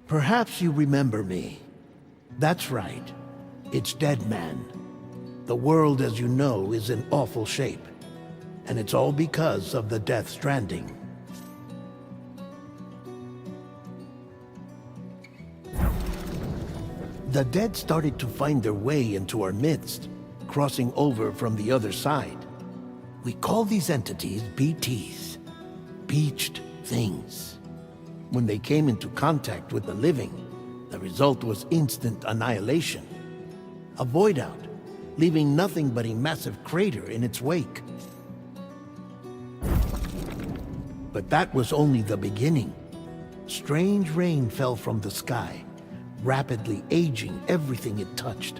Perhaps you remember me. That's right. It's Dead Man. The world, as you know, is in awful shape. And it's all because of the Death Stranding. The dead started to find their way into our midst, crossing over from the other side. We call these entities BTs, Beached Things. When they came into contact with the living, the result was instant annihilation. A void out, leaving nothing but a massive crater in its wake. But that was only the beginning. Strange rain fell from the sky, rapidly aging everything it touched.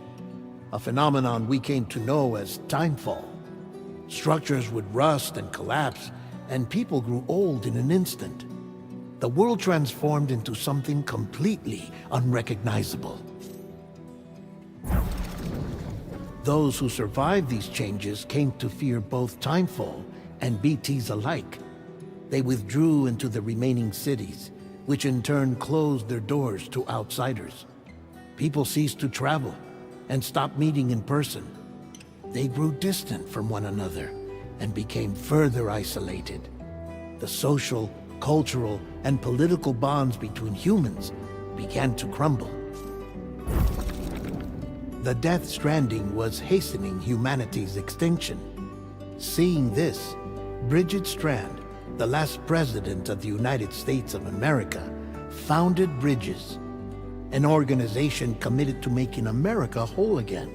A phenomenon we came to know as timefall. Structures would rust and collapse, and people grew old in an instant. The world transformed into something completely unrecognizable. Those who survived these changes came to fear both timefall and BTs alike. They withdrew into the remaining cities, which in turn closed their doors to outsiders. People ceased to travel and stopped meeting in person. They grew distant from one another and became further isolated. The social, cultural, and political bonds between humans began to crumble. The Death Stranding was hastening humanity's extinction. Seeing this, Bridget Strand, the last president of the United States of America, founded Bridges, an organization committed to making America whole again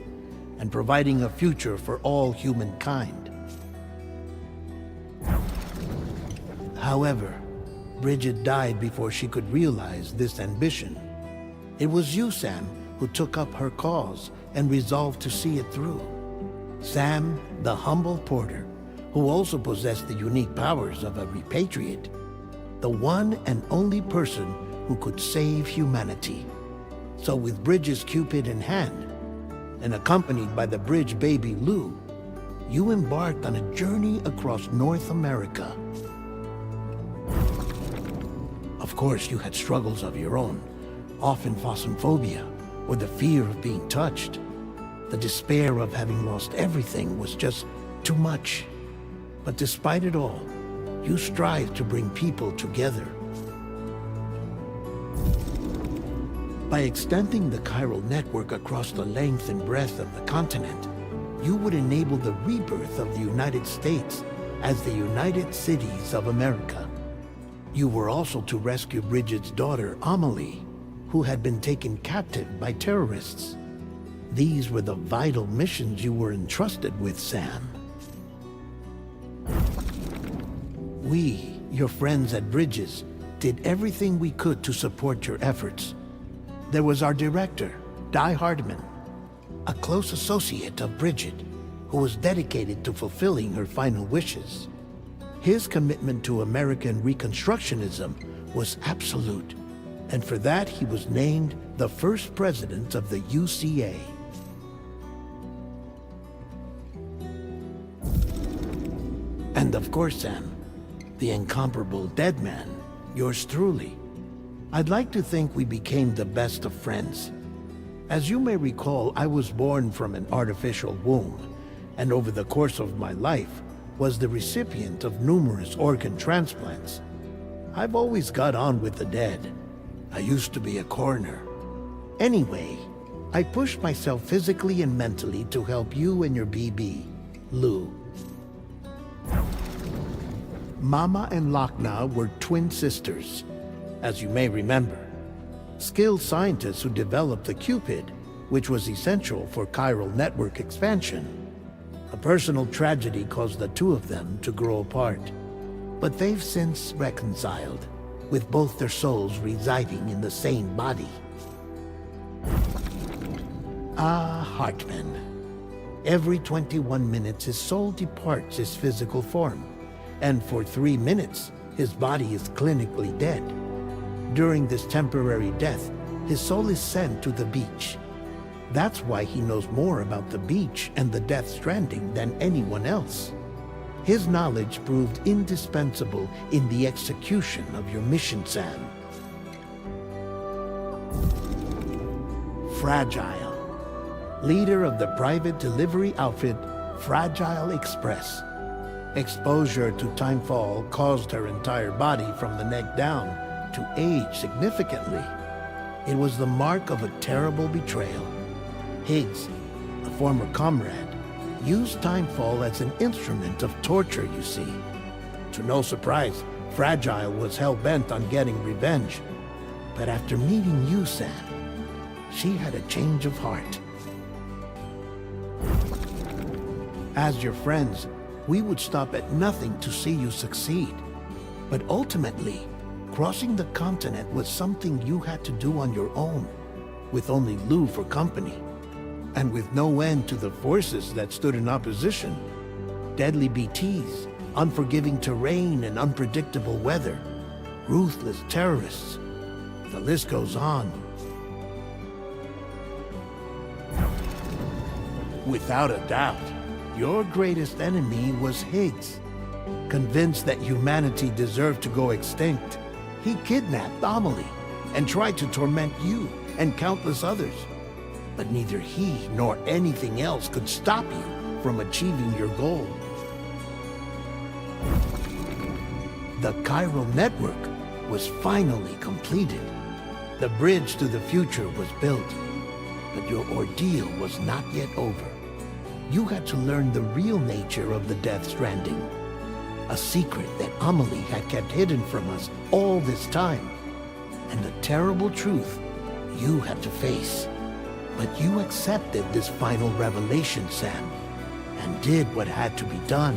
and providing a future for all humankind. However, Bridget died before she could realize this ambition. It was you, Sam, who took up her cause and resolved to see it through. Sam, the humble porter, who also possessed the unique powers of a repatriate, the one and only person who could save humanity. So with Bridges' Cupid in hand, and accompanied by the bridge baby Lou, you embarked on a journey across North America. Of course, you had struggles of your own, often phasmophobia, or the fear of being touched. The despair of having lost everything was just too much. But despite it all, you strive to bring people together. By extending the chiral network across the length and breadth of the continent, you would enable the rebirth of the United States as the United Cities of America. You were also to rescue Bridget's daughter, Amelie, who had been taken captive by terrorists. These were the vital missions you were entrusted with, Sam. We, your friends at Bridges, did everything we could to support your efforts. There was our director, Di Hardman, a close associate of Bridget, who was dedicated to fulfilling her final wishes. His commitment to American Reconstructionism was absolute, and for that he was named the first president of the UCA. And of course, Sam, the incomparable Dead Man, yours truly. I'd like to think we became the best of friends. As you may recall, I was born from an artificial womb, and over the course of my life, was the recipient of numerous organ transplants. I've always got on with the dead. I used to be a coroner. Anyway, I pushed myself physically and mentally to help you and your BB, Lou. Mama and Lakna were twin sisters, as you may remember. Skilled scientists who developed the Cupid, which was essential for chiral network expansion. A personal tragedy caused the two of them to grow apart. But they've since reconciled, with both their souls residing in the same body. Ah, Hartman. Every 21 minutes his soul departs his physical form, and for 3 minutes his body is clinically dead. During this temporary death, his soul is sent to the beach. That's why he knows more about the beach and the Death Stranding than anyone else. His knowledge proved indispensable in the execution of your mission, Sam. Fragile, leader of the private delivery outfit Fragile Express. Exposure to timefall caused her entire body from the neck down to age significantly. It was the mark of a terrible betrayal. Higgs, a former comrade, used timefall as an instrument of torture, you see. To no surprise, Fragile was hell-bent on getting revenge. But after meeting you, Sam, she had a change of heart. As your friends, we would stop at nothing to see you succeed. But ultimately, crossing the continent was something you had to do on your own, with only Lou for company, and with no end to the forces that stood in opposition. Deadly BTs, unforgiving terrain and unpredictable weather, ruthless terrorists. The list goes on. Without a doubt, your greatest enemy was Higgs. Convinced that humanity deserved to go extinct, he kidnapped Amelie and tried to torment you and countless others. But neither he nor anything else could stop you from achieving your goal. The chiral network was finally completed. The bridge to the future was built. But your ordeal was not yet over. You had to learn the real nature of the Death Stranding. A secret that Amelie had kept hidden from us all this time. And the terrible truth you had to face. But you accepted this final revelation, Sam, and did what had to be done.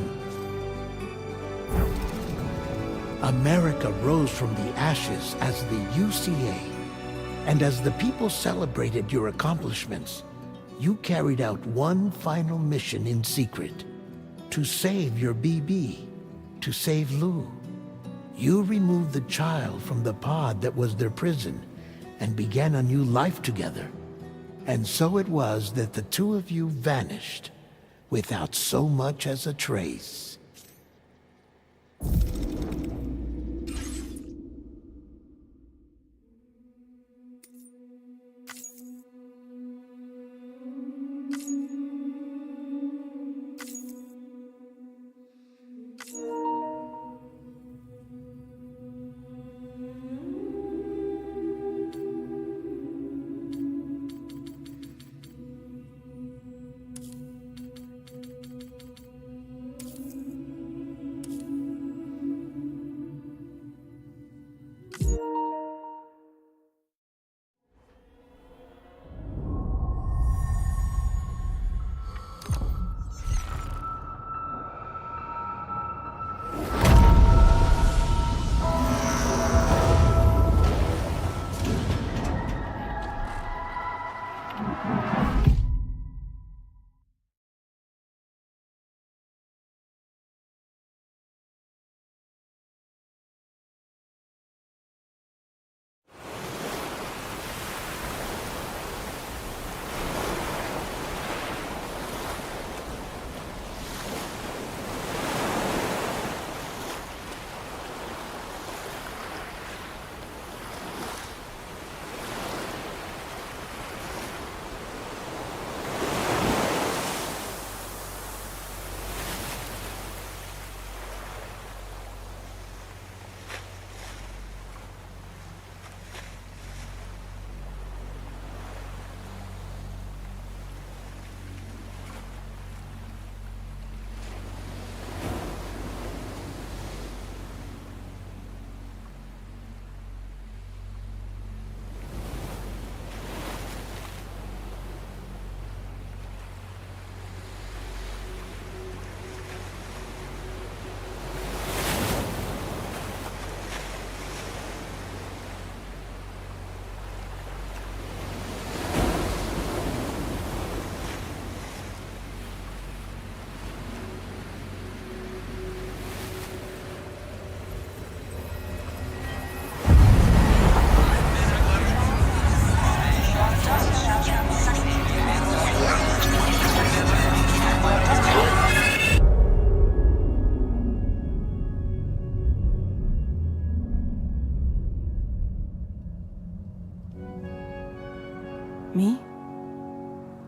America rose from the ashes as the UCA. And as the people celebrated your accomplishments, you carried out one final mission in secret. To save your BB. To save Lou. You removed the child from the pod that was their prison and began a new life together. And so it was that the two of you vanished without so much as a trace.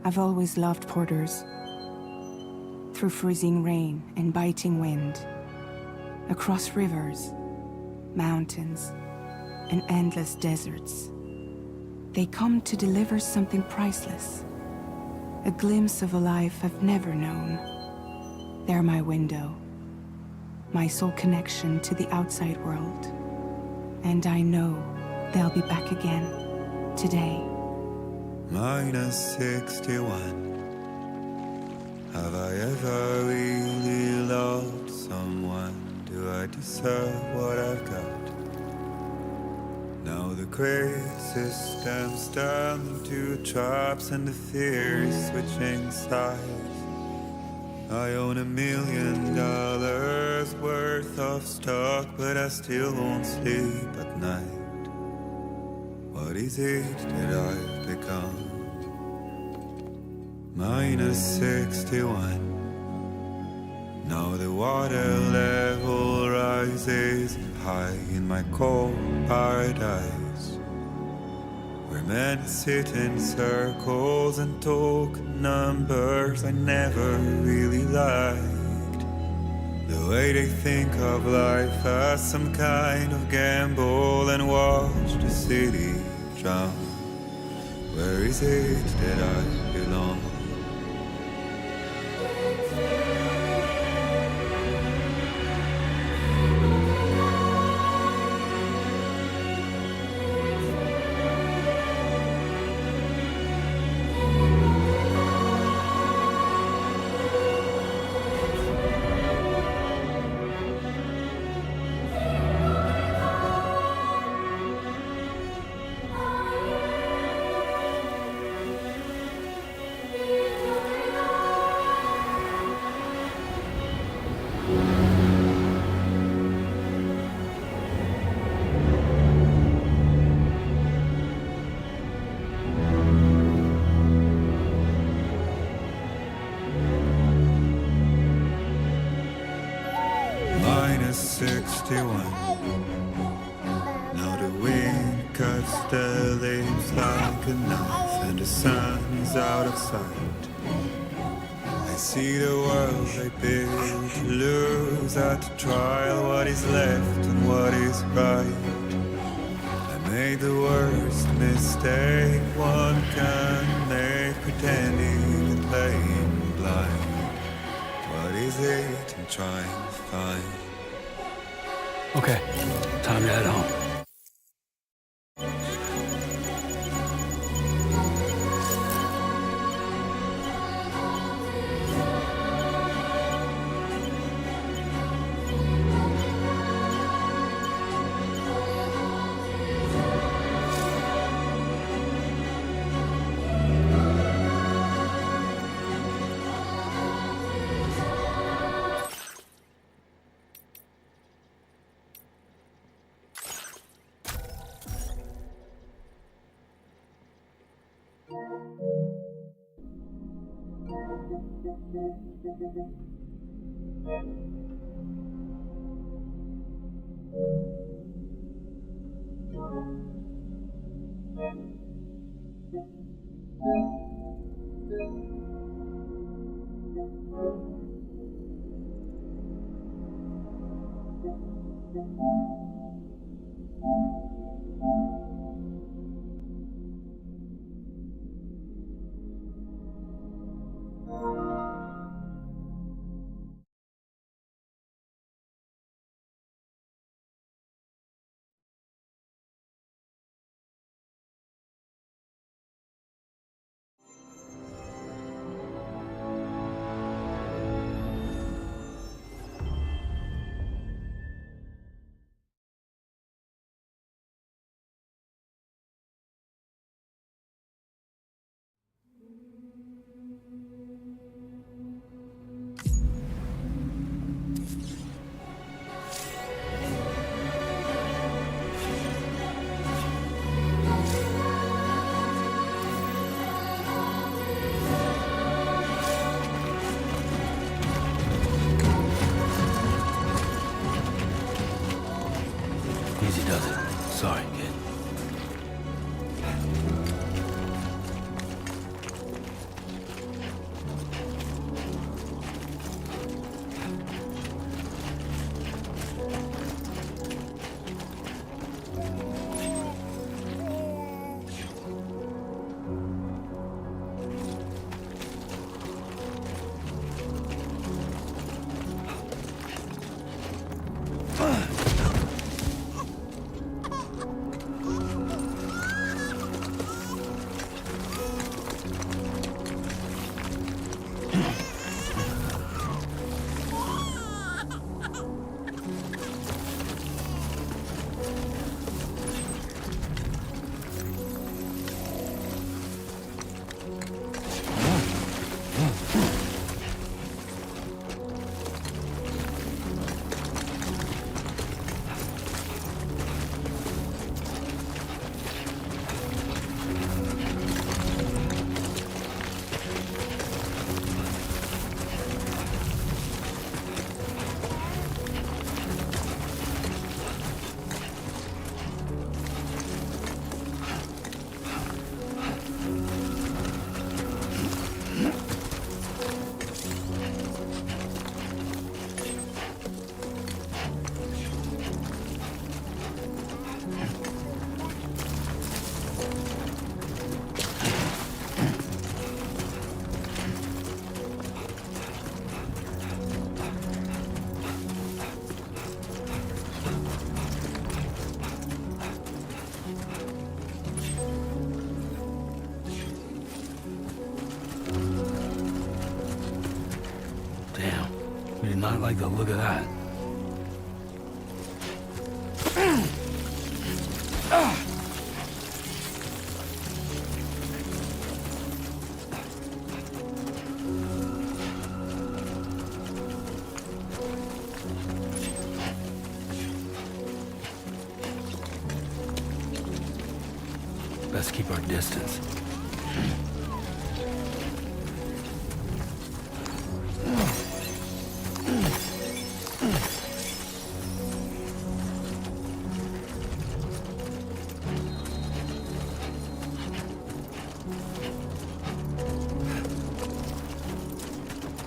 I've always loved porters. Through freezing rain and biting wind, across rivers, mountains, and endless deserts, they come to deliver something priceless, a glimpse of a life I've never known. They're my window, my sole connection to the outside world. And I know they'll be back again, today. -61. Have I ever really loved someone? Do I deserve what I've got? Now the crazy systems turn into traps and the fear is switching sides. I own $1 million worth of stock, but I still won't sleep at night. What is it that I've become? -61. Now the water level rises high in my cold paradise, where men sit in circles and talk numbers I never really liked. The way they think of life as some kind of gamble and watch the city drown. Where is it that I belong? -61. Now the wind cuts the leaves like a knife, and the sun is out of sight. I see the world I built to lose at the trial, what is left and what is right. I made the worst mistake one can make, pretending and playing blind. What is it I'm trying to find? Okay, time to head home. Easy does it. Sorry, kid. I do not like the look of that. Best keep our distance.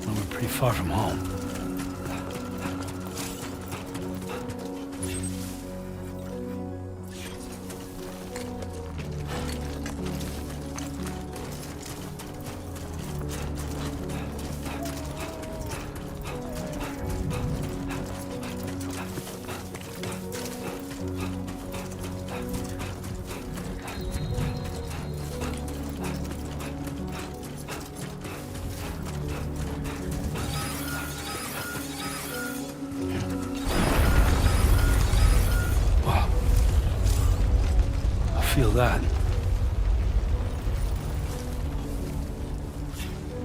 Well, we're pretty far from home. Feel that.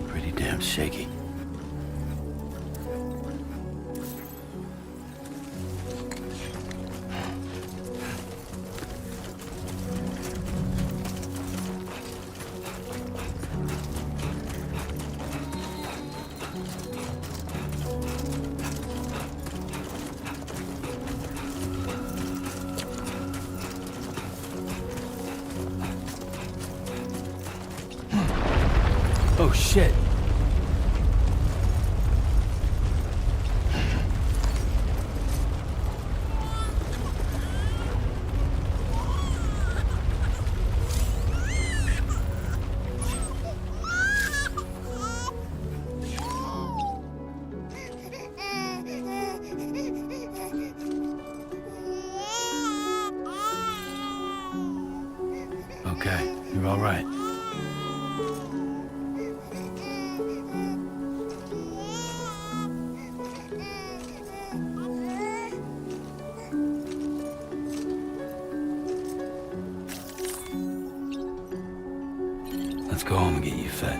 Pretty damn shaky. Oh, shit. Okay, you're all right. Let's go home and get you fed.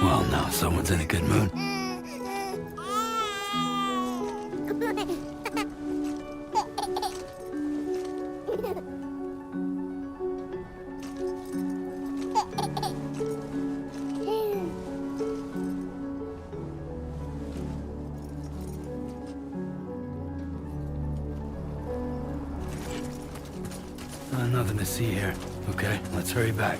Well, now someone's in a good mood. Nothing to see here. Okay, let's hurry back.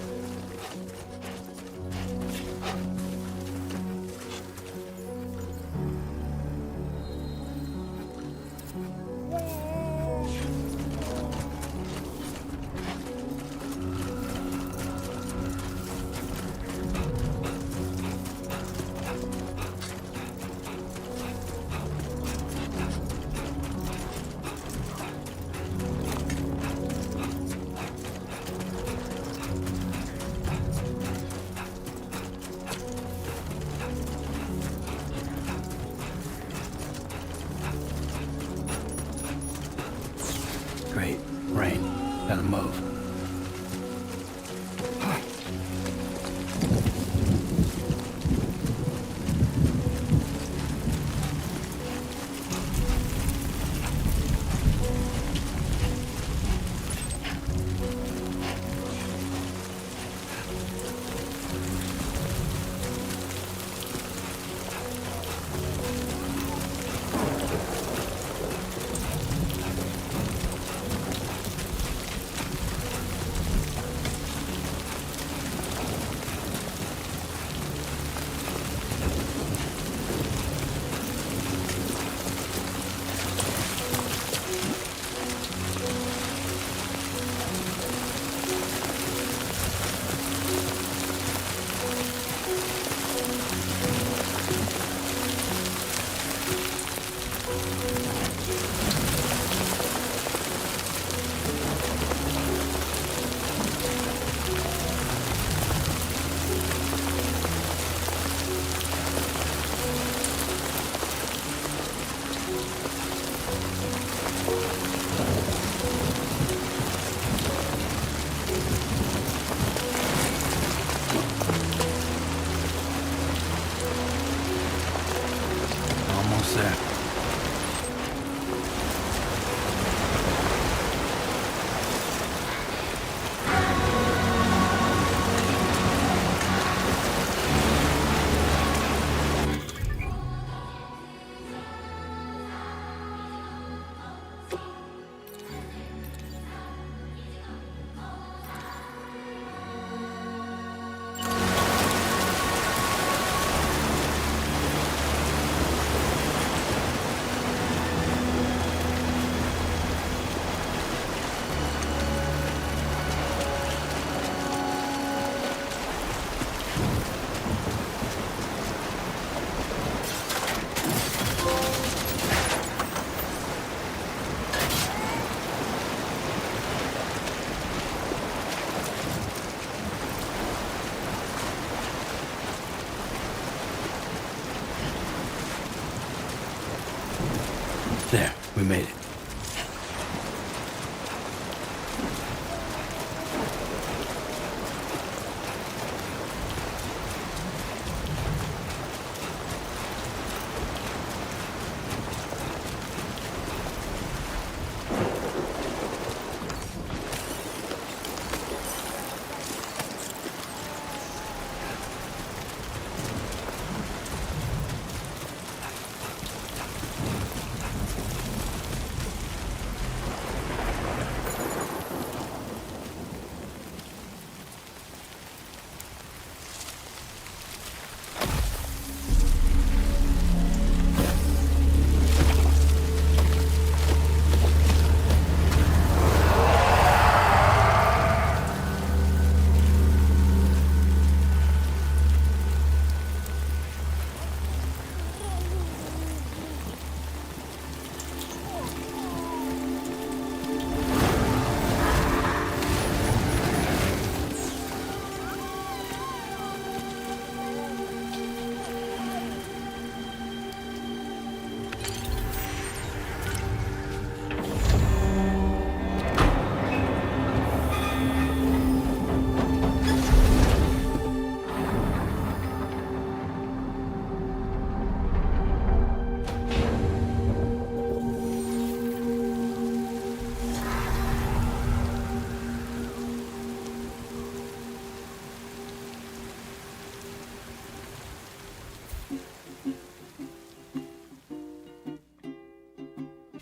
Great. Rain. Gotta move. made it.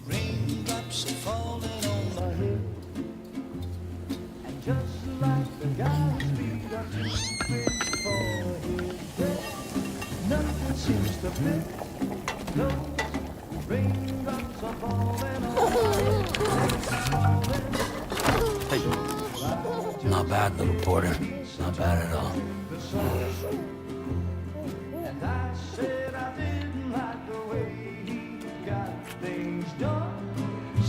Raindrops are falling on my head, and just like the guy's feet are too big for his bed, nothing seems to fit. Those raindrops are falling on my head. Hey. Not bad, little porter. Not bad at all. And I said I didn't like the way he got things done.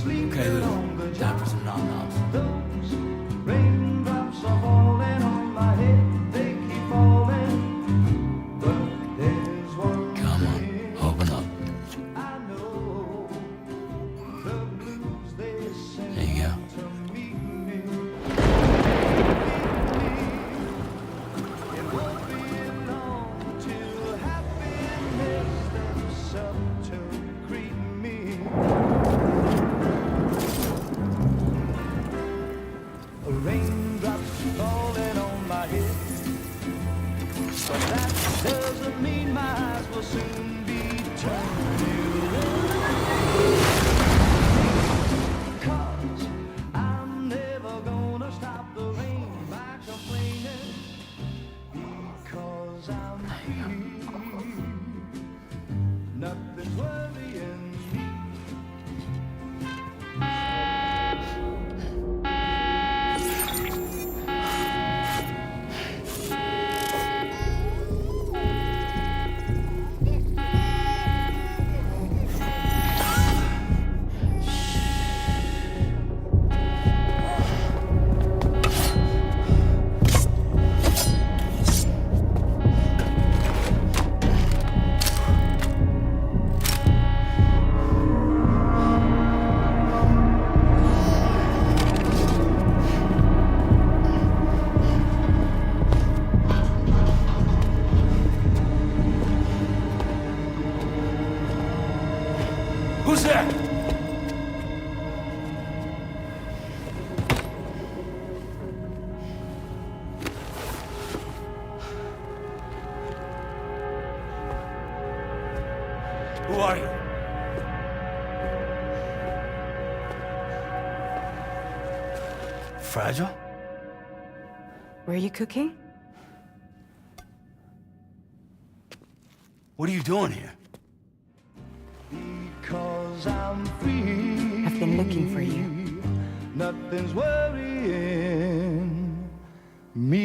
Okay, Lou. Time for some nom-noms. Those raindrops are falling on my head. They keep falling. But there's one Come on, thing open up. I know. The blues they sing There you go. to meet me. It won't be long till happiness steps up to greet me. Raindrops falling on my head, but that doesn't mean my eyes will soon be turning red. 'Cause I'm never gonna stop the rain by complaining, because I'm free. Nothing's worrying me. Who's there? Who are you? Fragile? Were you cooking? What are you doing here? Because I'm free. I've been looking for you. Nothing's worrying me.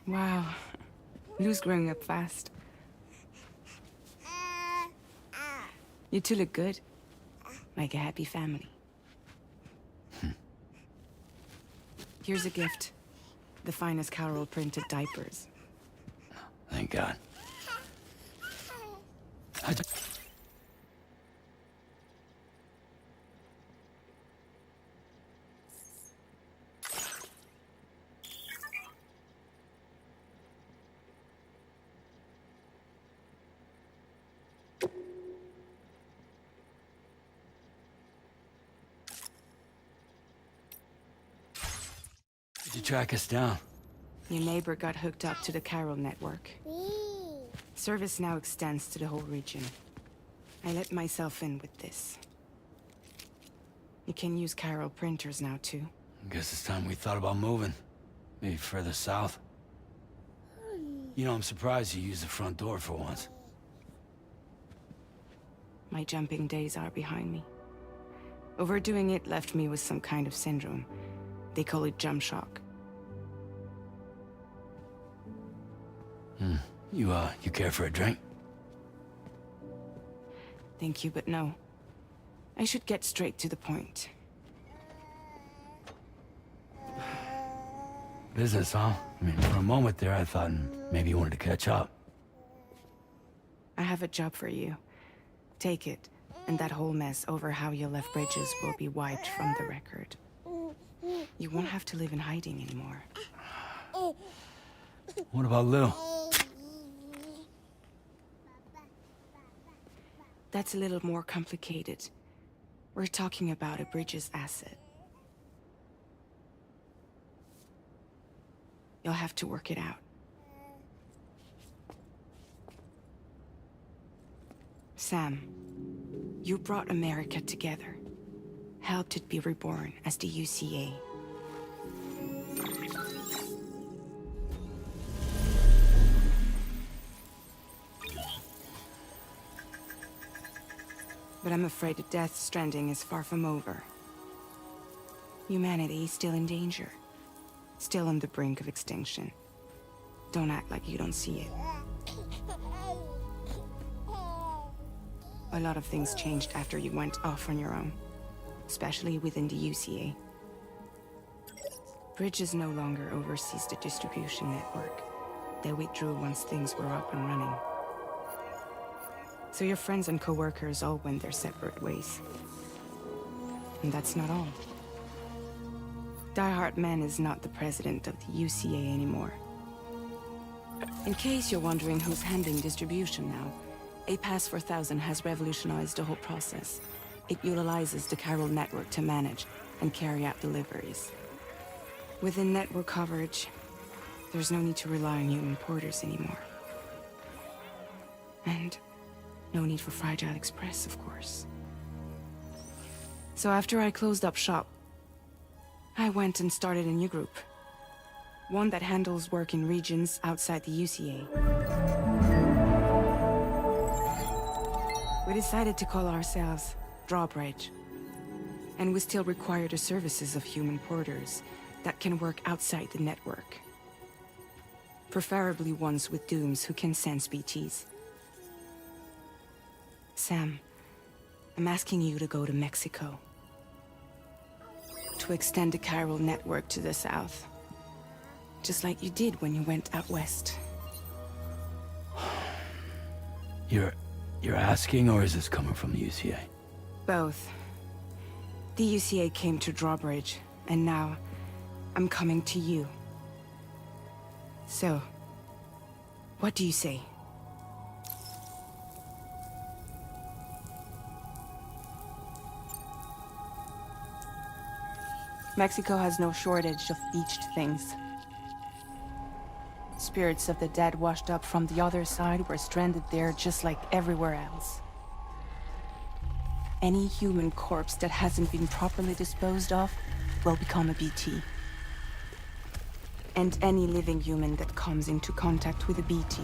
Wow. Lou's growing up fast. You two look good. Like a happy family. Here's a gift. The finest Carol printed diapers. Thank God. I d- Did you track us down? Your neighbor got hooked up to the Carol network. Service now extends to the whole region. I let myself in with this. You can use Carol printers now, too. Guess it's time we thought about moving. Maybe further south. You know, I'm surprised you used the front door for once. My jumping days are behind me. Overdoing it left me with some kind of syndrome. They call it jump shock. You care for a drink? Thank you, but no. I should get straight to the point. Business, huh? I mean, for a moment there, I thought maybe you wanted to catch up. I have a job for you. Take it, and that whole mess over how you left Bridges will be wiped from the record. You won't have to live in hiding anymore. What about Lou? That's a little more complicated. We're talking about a Bridges asset. You'll have to work it out. Sam, you brought America together. Helped it be reborn as the UCA. But I'm afraid that Death Stranding is far from over. Humanity is still in danger. Still on the brink of extinction. Don't act like you don't see it. A lot of things changed after you went off on your own. Especially within the UCA. Bridges no longer oversees the distribution network. They withdrew once things were up and running. So your friends and co-workers all went their separate ways. And that's not all. Die Hard Man is not the president of the UCA anymore. In case you're wondering who's handling distribution now, A Pass 4000 has revolutionized the whole process. It utilizes the Carol network to manage and carry out deliveries. Within network coverage, there's no need to rely on human porters anymore. And no need for Fragile Express, of course. So after I closed up shop, I went and started a new group. One that handles work in regions outside the UCA. We decided to call ourselves Drawbridge. And we still require the services of human porters that can work outside the network. Preferably ones with dooms who can sense BTs. Sam, I'm asking you to go to Mexico. To extend the Carol network to the south. Just like you did when you went out west. You're asking, or is this coming from the UCA? Both. The UCA came to Drawbridge, and now I'm coming to you. So, what do you say? Mexico has no shortage of beached things. Spirits of the dead washed up from the other side were stranded there just like everywhere else. Any human corpse that hasn't been properly disposed of will become a BT. And any living human that comes into contact with a BT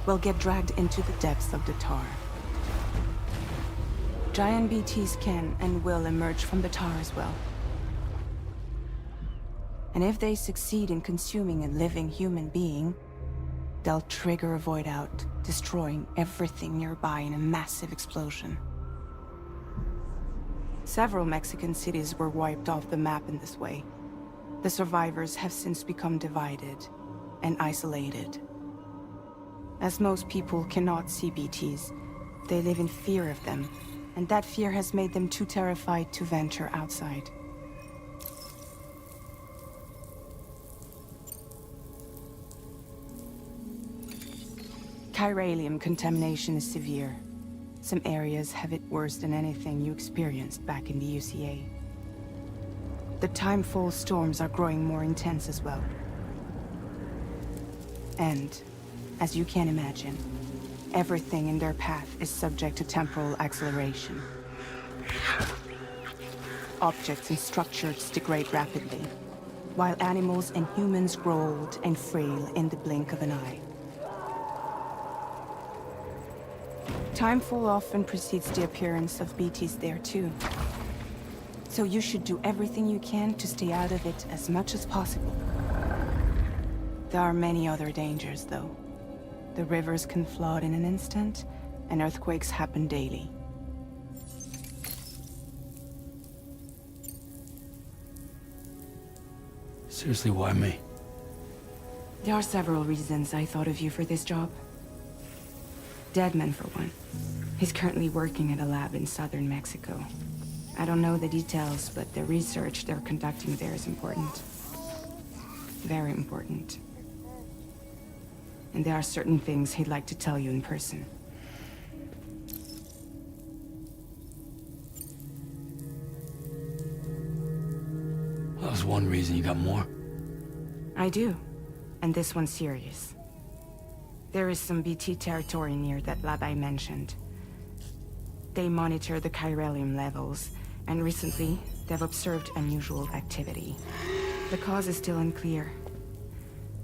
will get dragged into the depths of the tar. Giant BTs can and will emerge from the tar as well. And if they succeed in consuming a living human being, they'll trigger a void out, destroying everything nearby in a massive explosion. Several Mexican cities were wiped off the map in this way. The survivors have since become divided and isolated. As most people cannot see BTs, they live in fear of them, and that fear has made them too terrified to venture outside. Chiralium contamination is severe. Some areas have it worse than anything you experienced back in the UCA. The timefall storms are growing more intense as well. And, as you can imagine, everything in their path is subject to temporal acceleration. Objects and structures degrade rapidly, while animals and humans grow old and frail in the blink of an eye. Timefall often precedes the appearance of BTs there too. So you should do everything you can to stay out of it as much as possible. There are many other dangers, though. The rivers can flood in an instant, and earthquakes happen daily. Seriously, why me? There are several reasons I thought of you for this job. Deadman, for one. He's currently working at a lab in southern Mexico. I don't know the details, but the research they're conducting there is important. Very important. And there are certain things he'd like to tell you in person. That was one reason. You got more? I do. And this one's serious. There is some BT territory near that lab I mentioned. They monitor the chiralium levels, and recently, they've observed unusual activity. The cause is still unclear,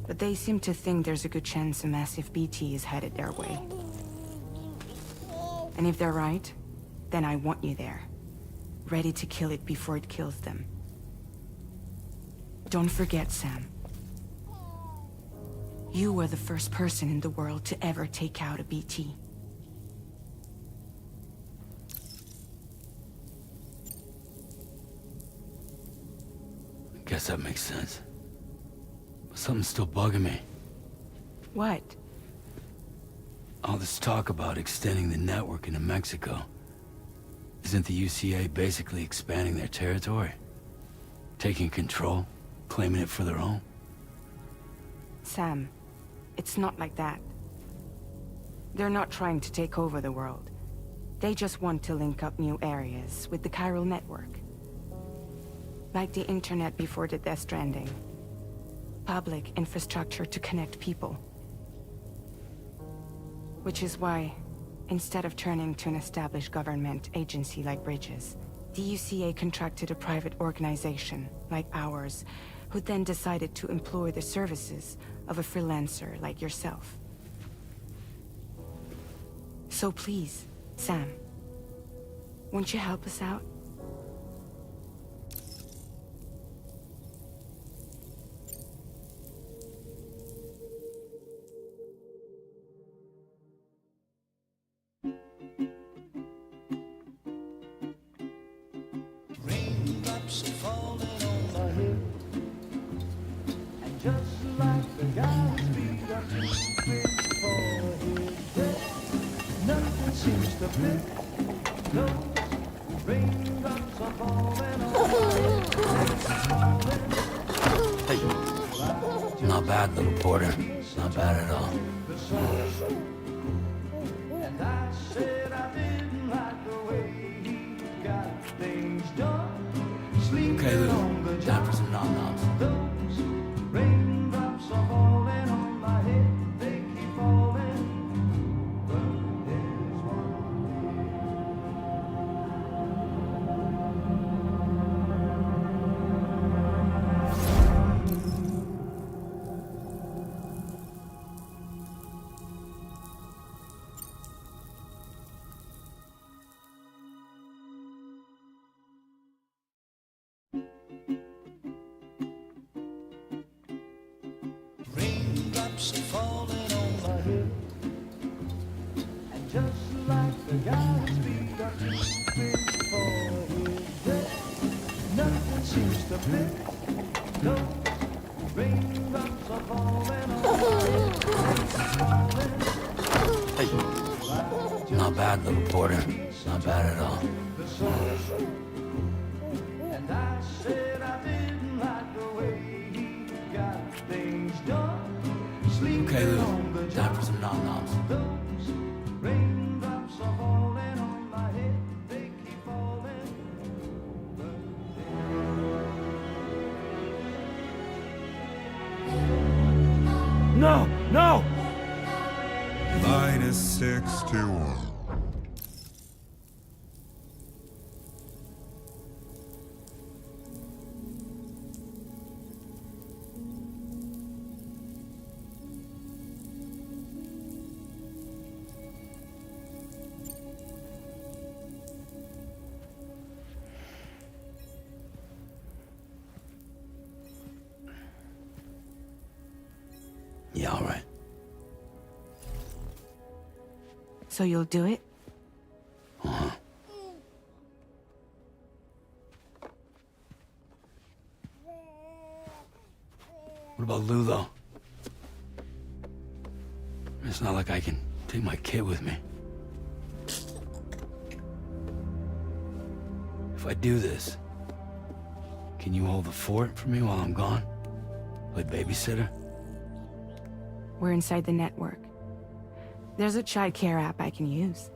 but they seem to think there's a good chance a massive BT is headed their way. And if they're right, then I want you there, ready to kill it before it kills them. Don't forget, Sam. You were the first person in the world to ever take out a BT. I guess that makes sense. But something's still bugging me. What? All this talk about extending the network into Mexico. Isn't the UCA basically expanding their territory? Taking control? Claiming it for their own? Sam, it's not like that. They're not trying to take over the world. They just want to link up new areas with the chiral network. Like the internet before the Death Stranding. Public infrastructure to connect people. Which is why, instead of turning to an established government agency like Bridges, the UCA contracted a private organization, like ours, who then decided to employ the services of a freelancer like yourself. So please, Sam, won't you help us out? Raindrops are falling on my head, and just like the guy's feet are too big for his head, nothing seems to fit. Those raindrops are falling on my head. Hey. Not bad, little porter. Not bad at all. And I said I didn't like the way he got things done. Okay, Lou. Time for some nom-noms. Those raindrops are falling on my head, they keep falling. But there's bad, little porter. Not bad at all. And I said I didn't like the way he got things done. Sleeping Okay, Lou. on the Time for job. some nom-noms. Those raindrops are falling on my head. They keep falling. No! No! -61. Yeah, all right. So you'll do it? Uh-huh. What about Lou, though? It's not like I can take my kid with me. If I do this, can you hold the fort for me while I'm gone? Play babysitter? We're inside the network. There's a child care app I can use.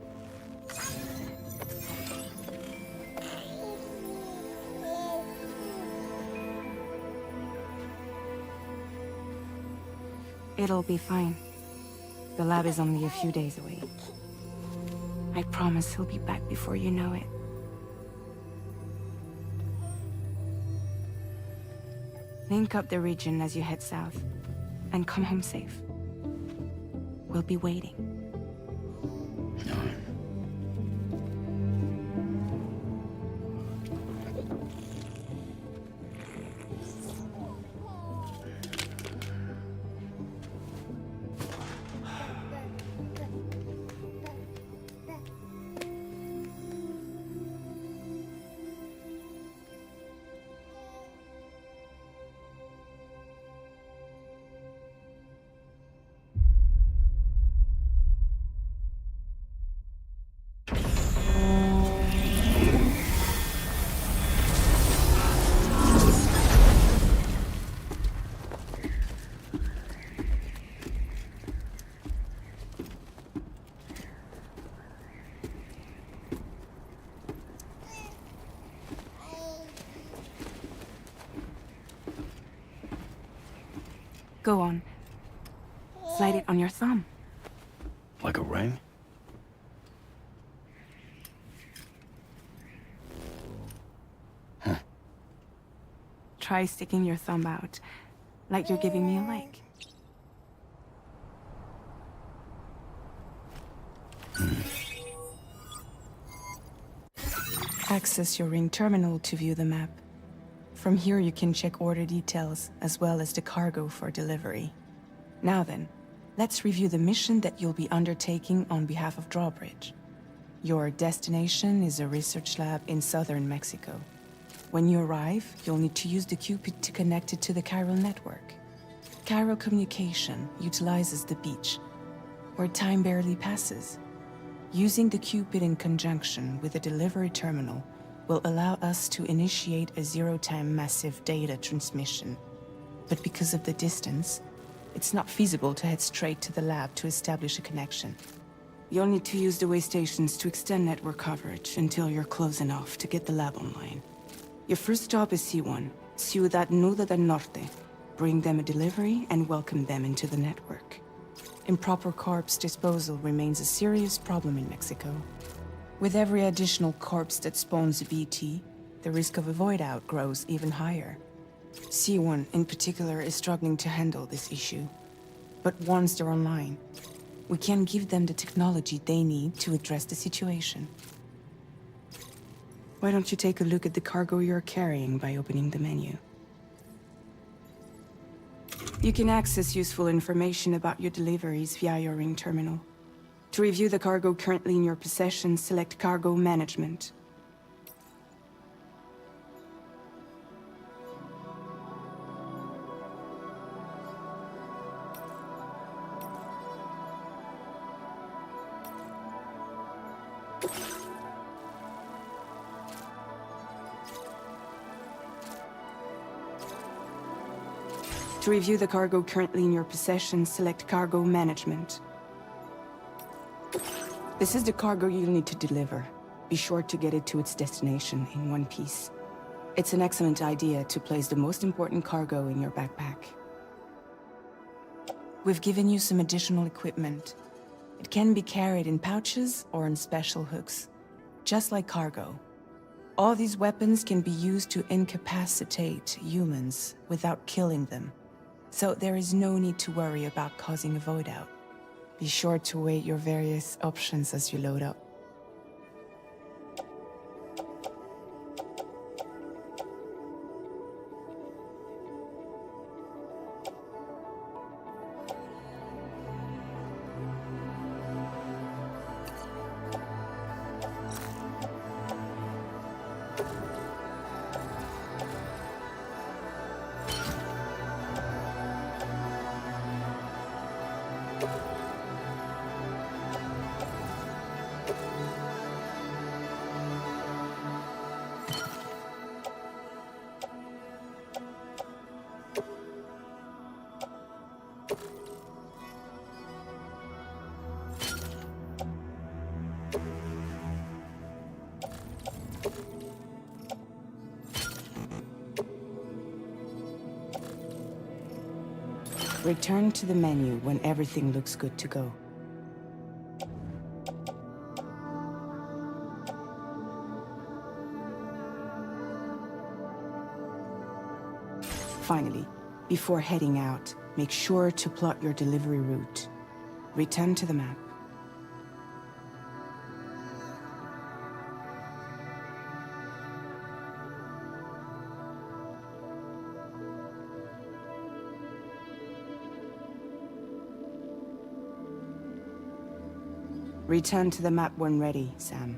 It'll be fine. The lab is only a few days away. I promise he'll be back before you know it. Link up the region as you head south, and come home safe. We'll be waiting. All right. Go on. Slide it on your thumb. Like a ring? Try sticking your thumb out, like you're giving me a like. Access your ring terminal to view the map. From here you can check order details, as well as the cargo for delivery. Now then, let's review the mission that you'll be undertaking on behalf of Drawbridge. Your destination is a research lab in southern Mexico. When you arrive, you'll need to use the Cupid to connect it to the chiral network. Chiral communication utilizes the beach, where time barely passes. Using the Cupid in conjunction with the delivery terminal will allow us to initiate a zero-time massive data transmission. But because of the distance, it's not feasible to head straight to the lab to establish a connection. You'll need to use the way stations to extend network coverage until you're close enough to get the lab online. Your first stop is C1, Ciudad Nuda del Norte. Bring them a delivery and welcome them into the network. Improper corpse disposal remains a serious problem in Mexico. With every additional corpse that spawns a BT, the risk of a void out grows even higher. C1 in particular is struggling to handle this issue. But once they're online, we can give them the technology they need to address the situation. Why don't you take a look at the cargo you're carrying by opening the menu? You can access useful information about your deliveries via your ring terminal. To review the cargo currently in your possession, select Cargo Management. To review the cargo currently in your possession, select Cargo Management. This is the cargo you'll need to deliver. Be sure to get it to its destination in one piece. It's an excellent idea to place the most important cargo in your backpack. We've given you some additional equipment. It can be carried in pouches or on special hooks, just like cargo. All these weapons can be used to incapacitate humans without killing them. So there is no need to worry about causing a void out. Be sure to weigh your various options as you load up. Return to the menu when everything looks good to go. Finally, before heading out, make sure to plot your delivery route. Return to the map. Return to the map when ready, Sam.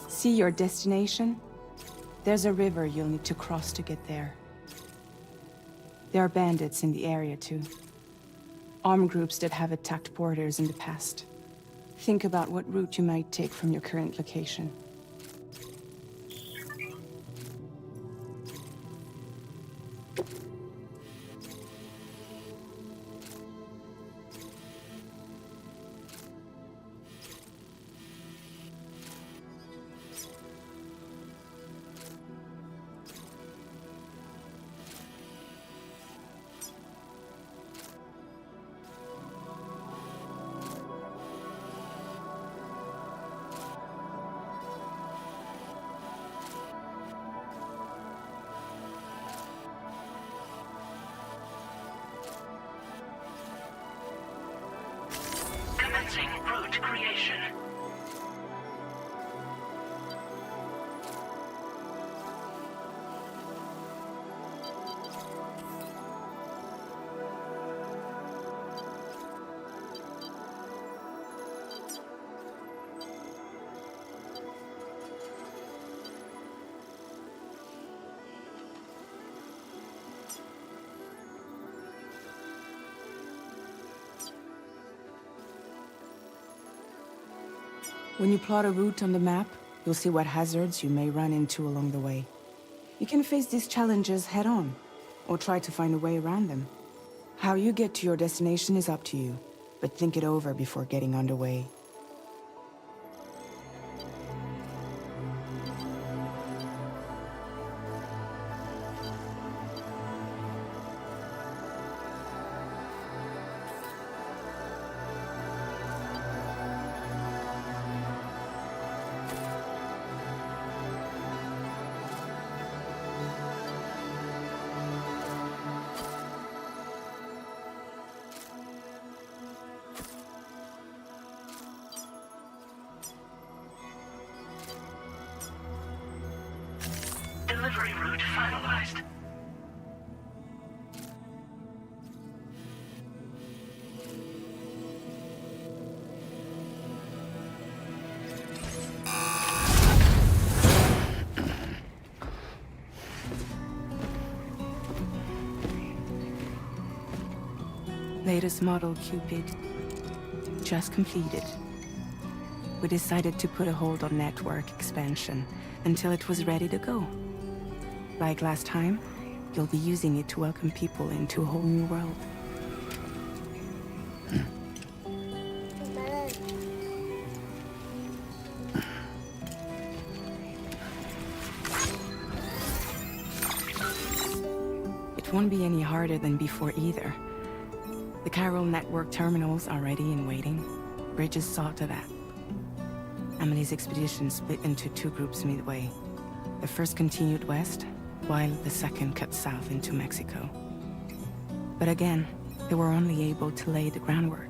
See your destination? There's a river you'll need to cross to get there. There are bandits in the area too. Armed groups that have attacked borders in the past. Think about what route you might take from your current location. Commencing route creation. When you plot a route on the map, you'll see what hazards you may run into along the way. You can face these challenges head-on, or try to find a way around them. How you get to your destination is up to you, but think it over before getting underway. delivery route finalized. Latest model Cupid. Just completed. We decided to put a hold on network expansion until it was ready to go. Like last time, you'll be using it to welcome people into a whole new world. It won't be any harder than before either. The Carol network terminals are ready and waiting. Bridges saw to that. Emily's expedition split into two groups midway. The first continued west, while the second cut south into Mexico. But again, they were only able to lay the groundwork.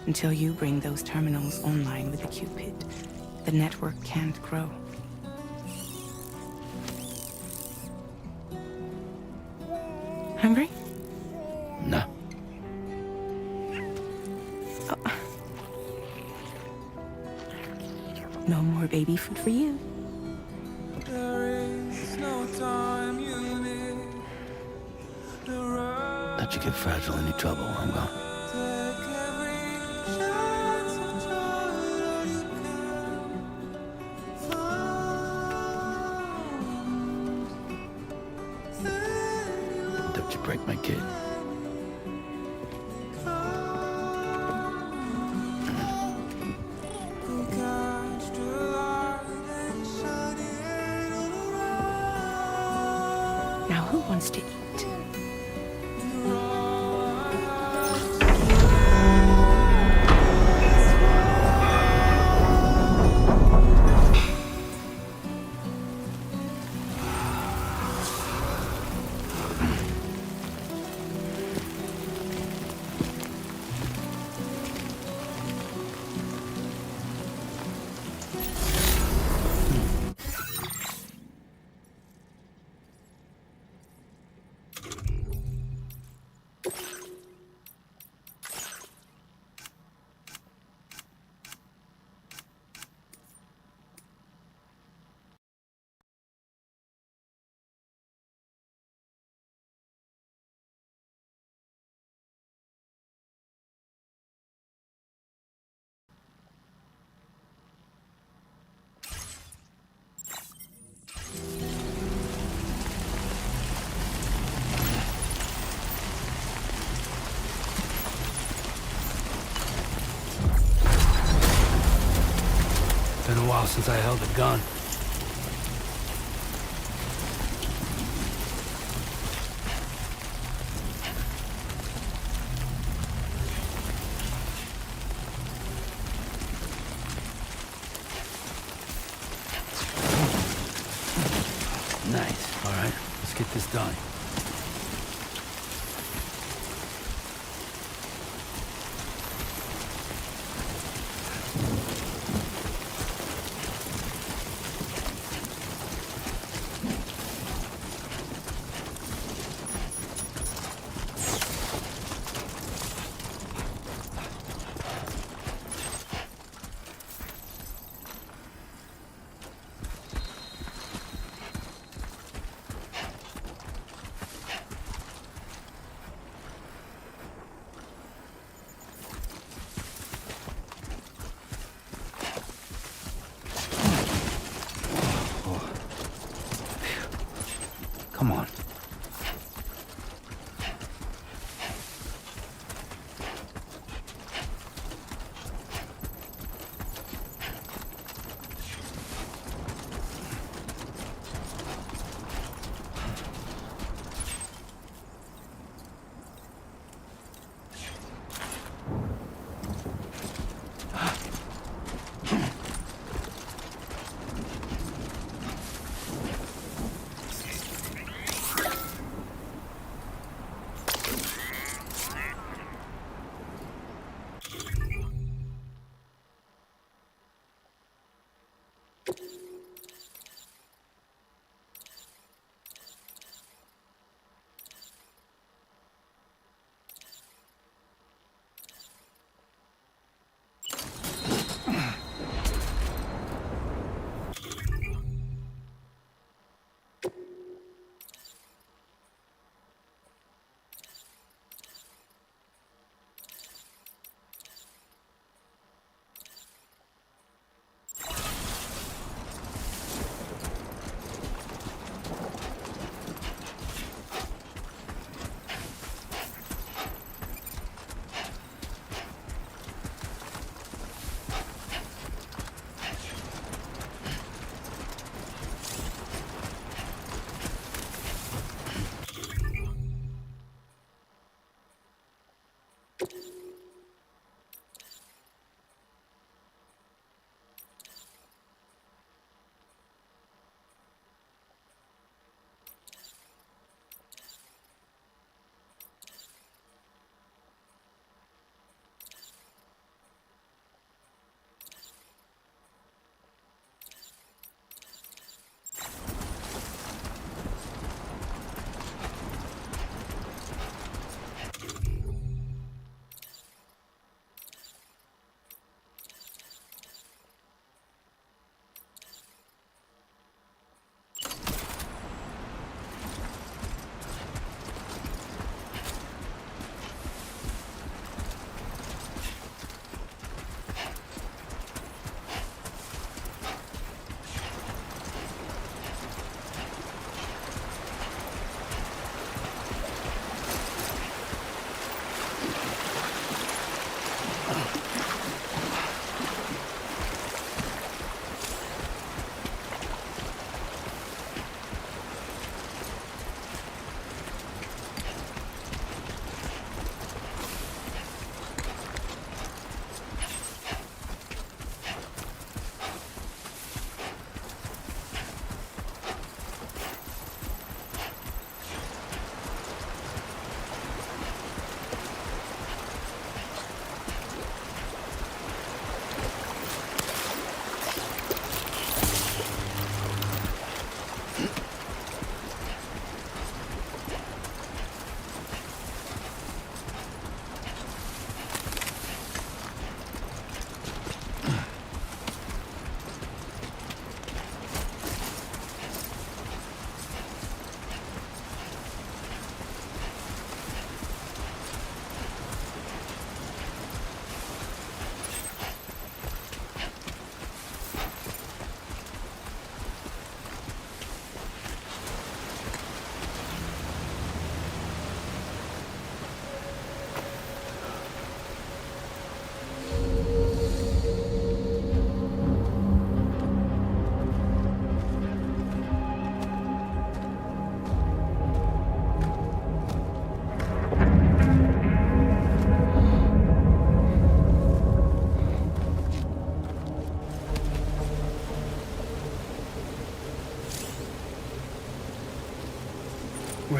Until you bring those terminals online with the Cupid, the network can't grow. Hungry? No. No more baby food for you. Let you get fragile, any trouble, I'm gone. Don't you break my kid. Now who wants to eat? Been a while since I held a gun. Nice. All right, let's get this done.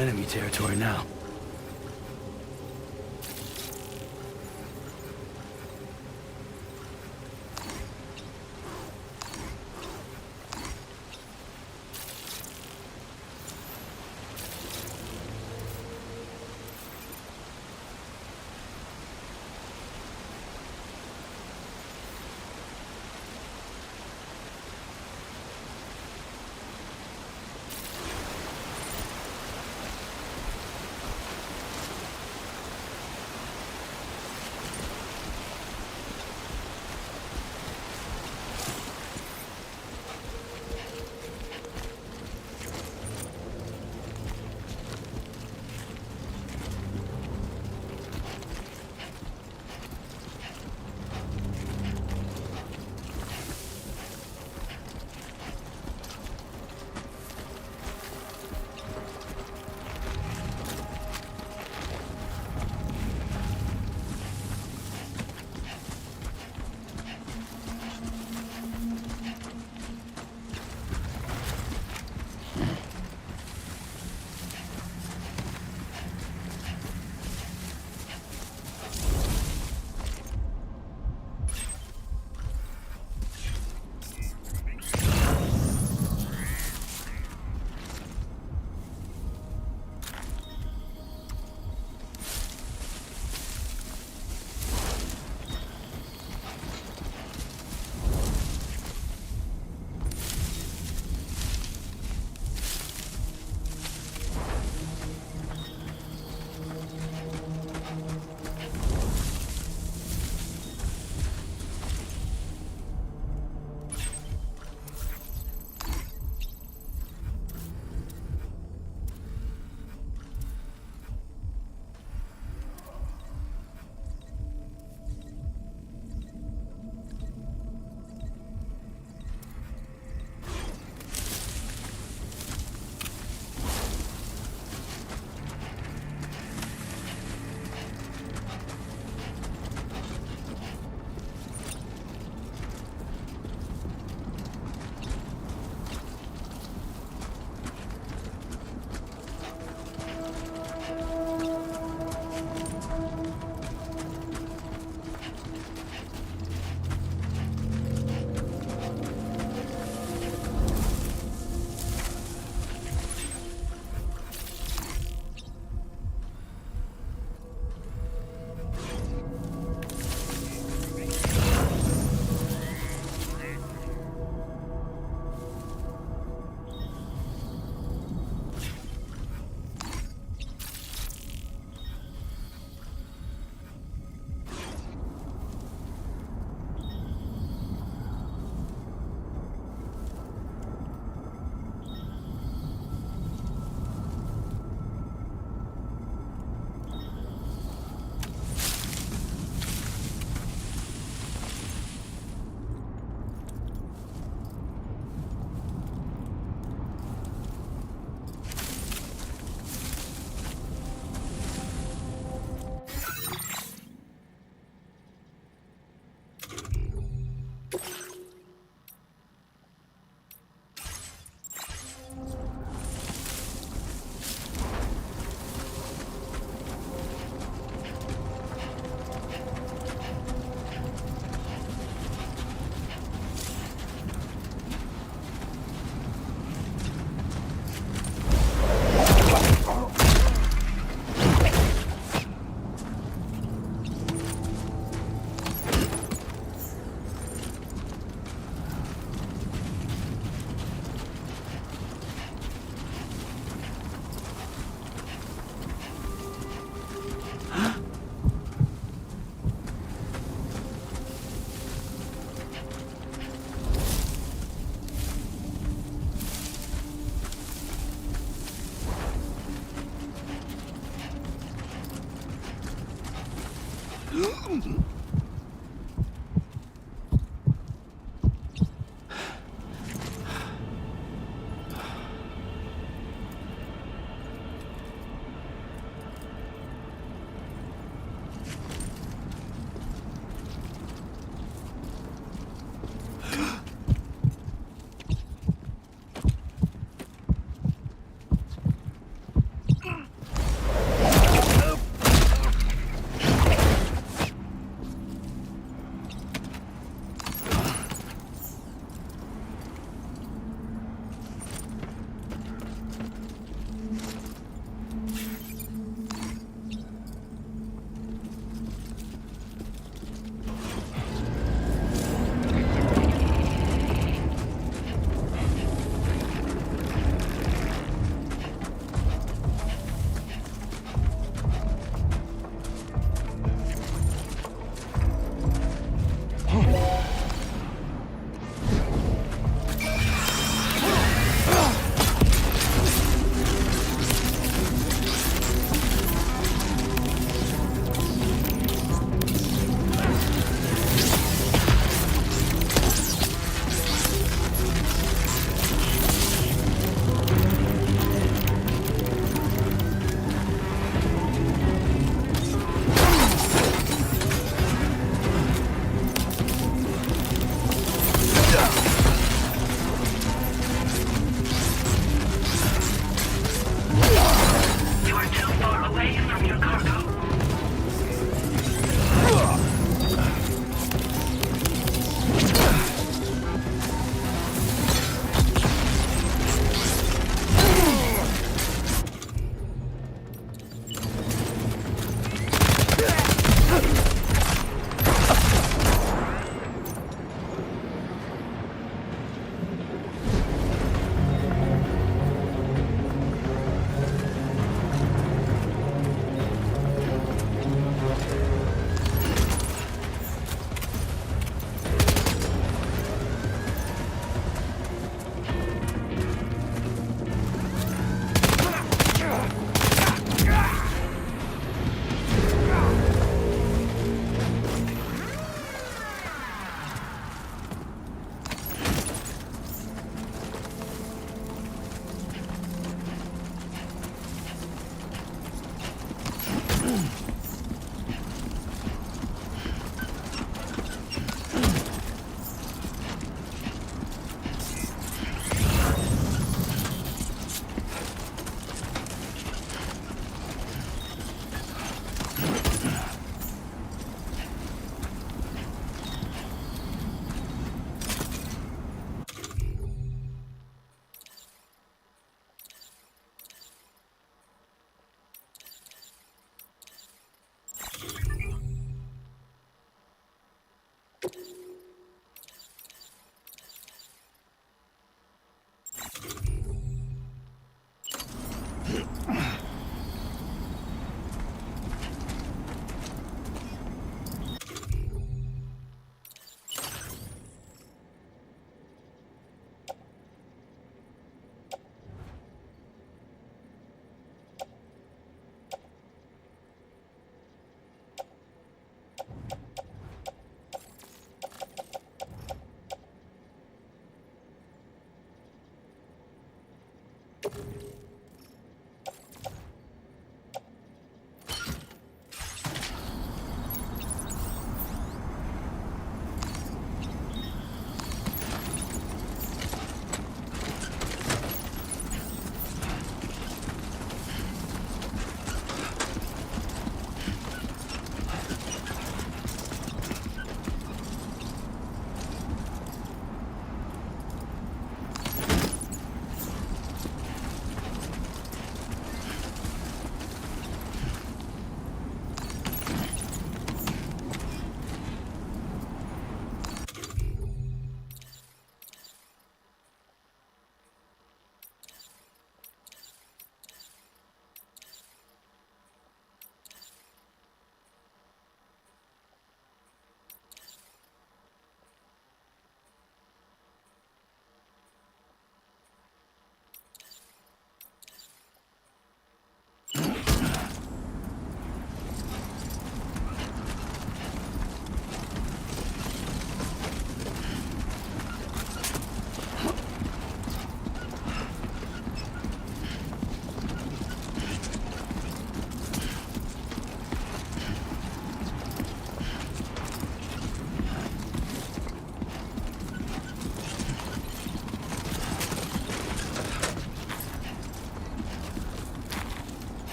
enemy territory now.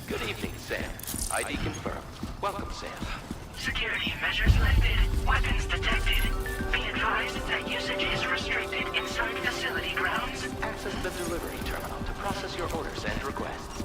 Good evening, Sam. ID confirmed. Welcome, Sam. Security measures lifted. Weapons detected. Be advised that usage is restricted inside facility grounds. Access the delivery terminal to process your orders and requests.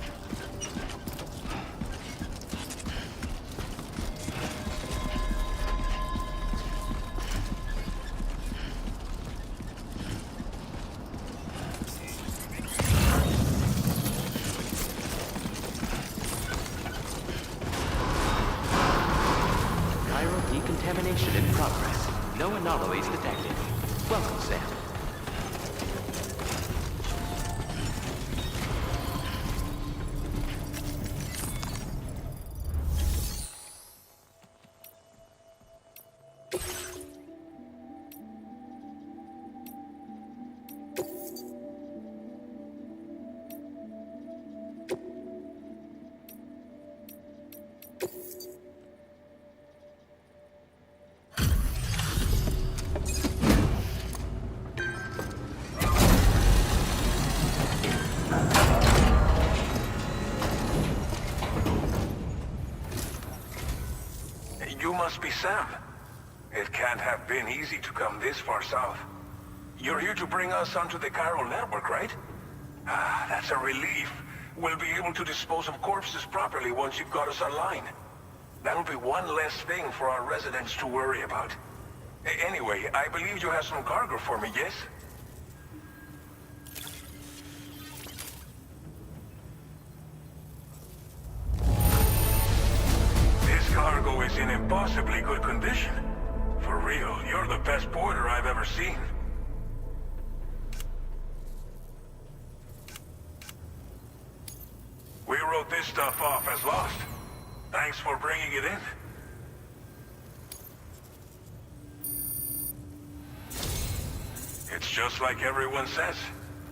Decontamination in progress. No anomalies detected. Welcome, Sam. You must be Sam. It can't have been easy to come this far south. You're here to bring us onto the chiral network, right? Ah, that's a relief. We'll be able to dispose of corpses properly once you've got us online. That'll be one less thing for our residents to worry about. Anyway, I believe you have some cargo for me, yes? This cargo is in impossibly good condition. For real, you're the best porter I've ever seen. We wrote this stuff off as lost. Thanks for bringing it in. It's just like everyone says.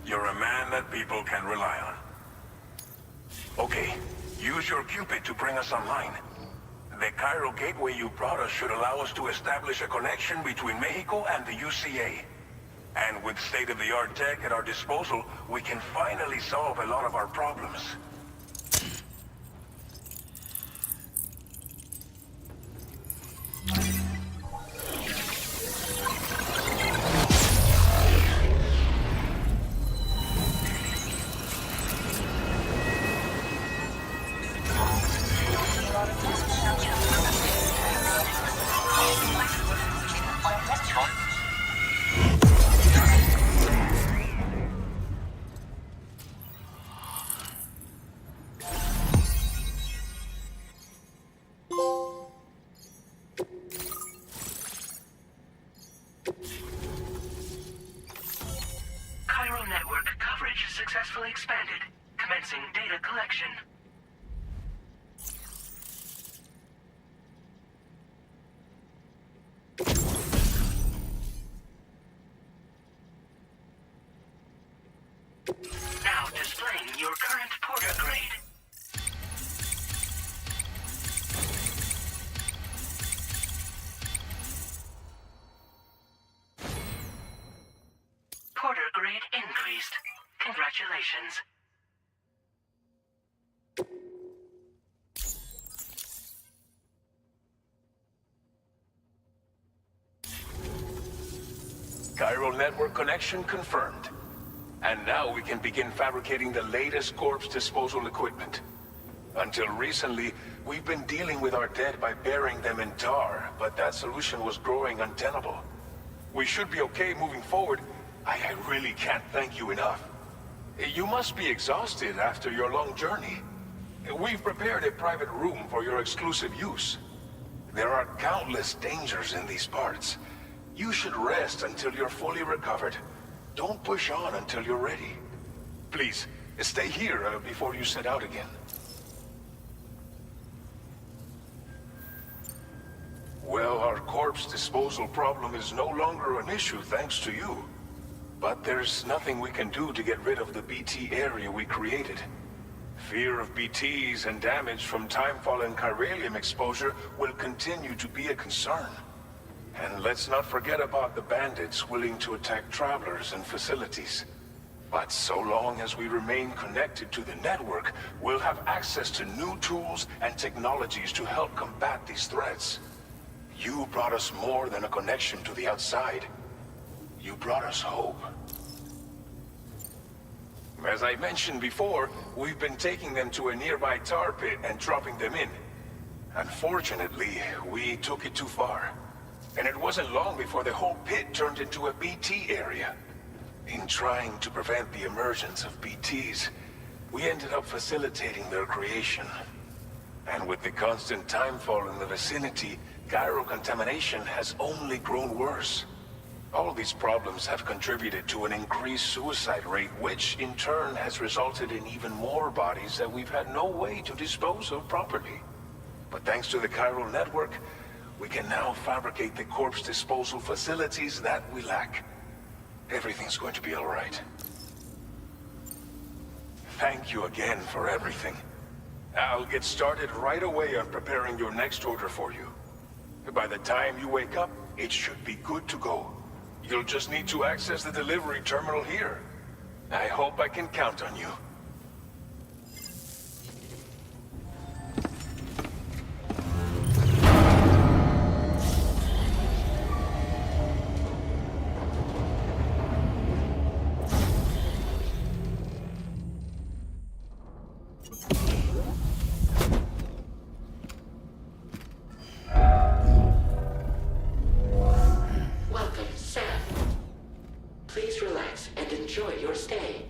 You're a man that people can rely on. Okay, use your Cupid to bring us online. The chiral gateway you brought us should allow us to establish a connection between Mexico and the UCA. And with state-of-the-art tech at our disposal, we can finally solve a lot of our problems. Chiral network coverage successfully expanded. Commencing data collection. Now displaying your current porter grade. Porter grade increased. Congratulations. Chiral network connection confirmed. And now we can begin fabricating the latest corpse disposal equipment. Until recently, we've been dealing with our dead by burying them in tar, but that solution was growing untenable. We should be okay moving forward. I really can't thank you enough. You must be exhausted after your long journey. We've prepared a private room for your exclusive use. There are countless dangers in these parts. You should rest until you're fully recovered. Don't push on until you're ready. Please, stay here before you set out again. Well, our corpse disposal problem is no longer an issue thanks to you. But there's nothing we can do to get rid of the BT area we created. Fear of BTs and damage from timefall and chiralium exposure will continue to be a concern. And let's not forget about the bandits willing to attack travelers and facilities. But so long as we remain connected to the network, we'll have access to new tools and technologies to help combat these threats. You brought us more than a connection to the outside. You brought us hope. As I mentioned before, we've been taking them to a nearby tar pit and dropping them in. Unfortunately, we took it too far. And it wasn't long before the whole pit turned into a BT area. In trying to prevent the emergence of BTs, we ended up facilitating their creation. And with the constant timefall in the vicinity, gyro contamination has only grown worse. All these problems have contributed to an increased suicide rate, which in turn has resulted in even more bodies that we've had no way to dispose of properly. But thanks to the chiral network, we can now fabricate the corpse disposal facilities that we lack. Everything's going to be all right. Thank you again for everything. I'll get started right away on preparing your next order for you. By the time you wake up, it should be good to go. You'll just need to access the delivery terminal here. I hope I can count on you. Welcome, Sam. Please relax and enjoy your stay.